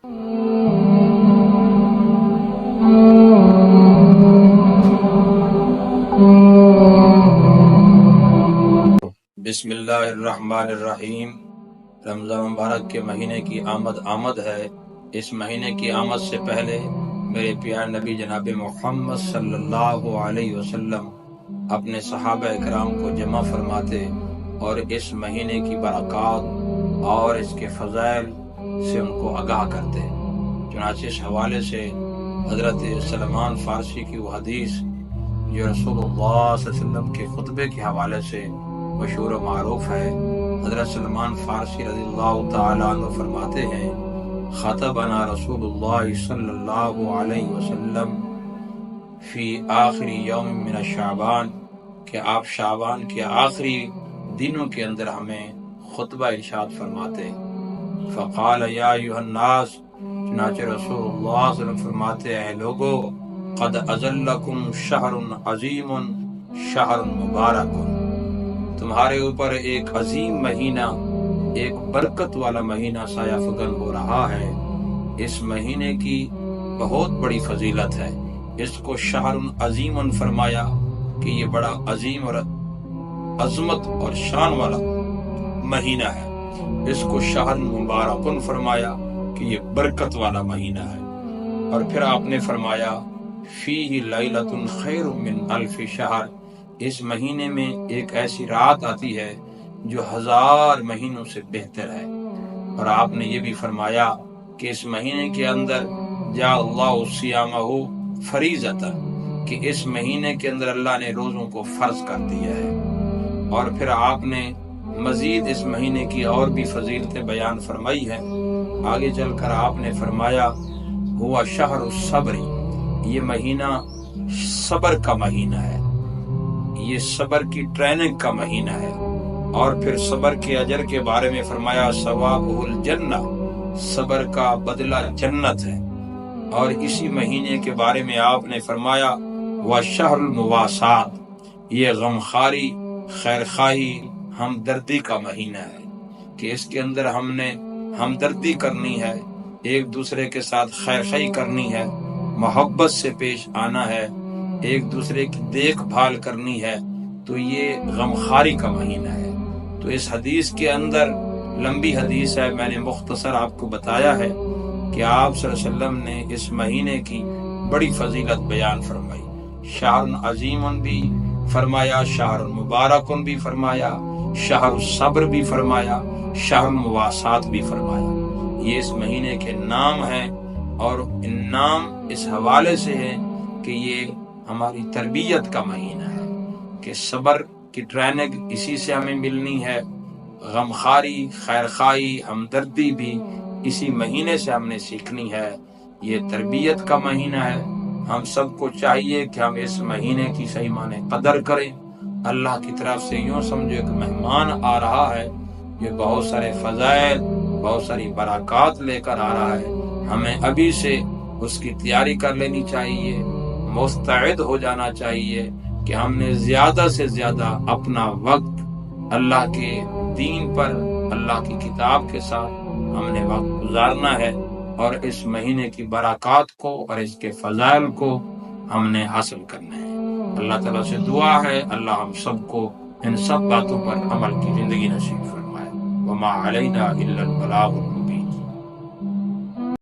بسم اللہ الرحمن الرحیم۔ رمضان مبارک کے مہینے کی آمد ہے۔ اس مہینے کی آمد سے پہلے میرے پیارے نبی جناب محمد صلی اللہ علیہ وسلم اپنے صحابہ اکرام کو جمع فرماتے اور اس مہینے کی برکات اور اس کے فضائل سے ان کو آگاہ کرتے۔ چنانچہ اس حوالے سے حضرت سلمان فارسی کی وہ حدیث جو رسول اللہ صلی اللہ علیہ وسلم کے خطبے کے حوالے سے مشہور و معروف ہے، حضرت سلمان فارسی رضی اللہ تعالیٰ عنہ فرماتے ہیں، خطبنا رسول اللہ صلی اللہ علیہ وسلم فی آخری یوم من شعبان، کہ آپ شعبان کے آخری دنوں کے اندر ہمیں خطبہ ارشاد فرماتے۔ فقال یا ایھا الناس، چنانچہ رسول اللہ صلی اللہ علیہ وسلم فرماتے ہیں، لوگو قد اظلکم شہر عظیم شہر مبارک، تمہارے اوپر ایک عظیم مہینہ، ایک برکت والا مہینہ سایہ فگن ہو رہا ہے۔ اس مہینے کی بہت بڑی فضیلت ہے۔ اس کو شہر عظیم فرمایا کہ یہ بڑا عظیم اور عظمت اور شان والا مہینہ ہے۔ اس کو شہر مبارکن فرمایا کہ یہ برکت والا مہینہ ہے۔ اور پھر آپ نے فرمایا فیہ لیلۃ خیر من الف شہر، اس مہینے میں ایک ایسی رات آتی ہے جو 1000 مہینوں سے بہتر ہے۔ اور آپ نے یہ بھی فرمایا کہ اس مہینے کے اندر جا اللہ صیامہ فریضۃ، کہ اس مہینے کے اندر اللہ نے روزوں کو فرض کر دیا ہے۔ اور پھر آپ نے مزید اس مہینے کی اور بھی فضیلتیں بیان فرمائی ہیں۔ آگے چل کر آپ نے فرمایا ہوا شہر الصبر، یہ مہینہ صبر کا مہینہ ہے، یہ صبر کی ٹریننگ کا مہینہ ہے۔ اور پھر صبر کے اجر کے بارے میں فرمایا ثوابہ الجنہ، صبر کا بدلہ جنت ہے۔ اور اسی مہینے کے بارے میں آپ نے فرمایا وشہر المواسات، یہ غمخواری، خیرخواہی، ہمدردی کا مہینہ ہے، کہ اس کے اندر ہم نے ہمدردی کرنی ہے، ایک دوسرے کے ساتھ خیرخواہی کرنی ہے، محبت سے پیش آنا ہے، ایک دوسرے کی دیکھ بھال کرنی ہے۔ تو یہ غمخواری کا مہینہ ہے۔ تو اس حدیث کے اندر، لمبی حدیث ہے، میں نے مختصر آپ کو بتایا ہے کہ آپ صلی اللہ علیہ وسلم نے اس مہینے کی بڑی فضیلت بیان فرمائی۔ شہر عظیم بھی فرمایا، شہر مبارکن بھی فرمایا، شہر الصبر بھی فرمایا، شہر المواسات بھی فرمایا۔ یہ اس مہینے کے نام ہیں، اور ان نام اس حوالے سے ہیں کہ یہ ہماری تربیت کا مہینہ ہے، کہ صبر کی ٹریننگ اسی سے ہمیں ملنی ہے، غمخواری، خیرخواہی، ہمدردی بھی اسی مہینے سے ہم نے سیکھنی ہے۔ یہ تربیت کا مہینہ ہے۔ ہم سب کو چاہیے کہ ہم اس مہینے کی صحیح معنی قدر کریں۔ اللہ کی طرف سے یوں سمجھو کہ مہمان آ رہا ہے، یہ بہت سارے فضائل، بہت ساری برکات لے کر آ رہا ہے۔ ہمیں ابھی سے اس کی تیاری کر لینی چاہیے، مستعد ہو جانا چاہیے کہ ہم نے زیادہ سے زیادہ اپنا وقت اللہ کے دین پر، اللہ کی کتاب کے ساتھ ہم نے وقت گزارنا ہے، اور اس مہینے کی برکات کو اور اس کے فضائل کو ہم نے حاصل کرنا ہے۔ اللہ تعالیٰ سے دعا ہے اللہ ہم سب کو ان سب باتوں پر عمل کی زندگی نصیب فرمائے۔ وما علینا الا البلاغ۔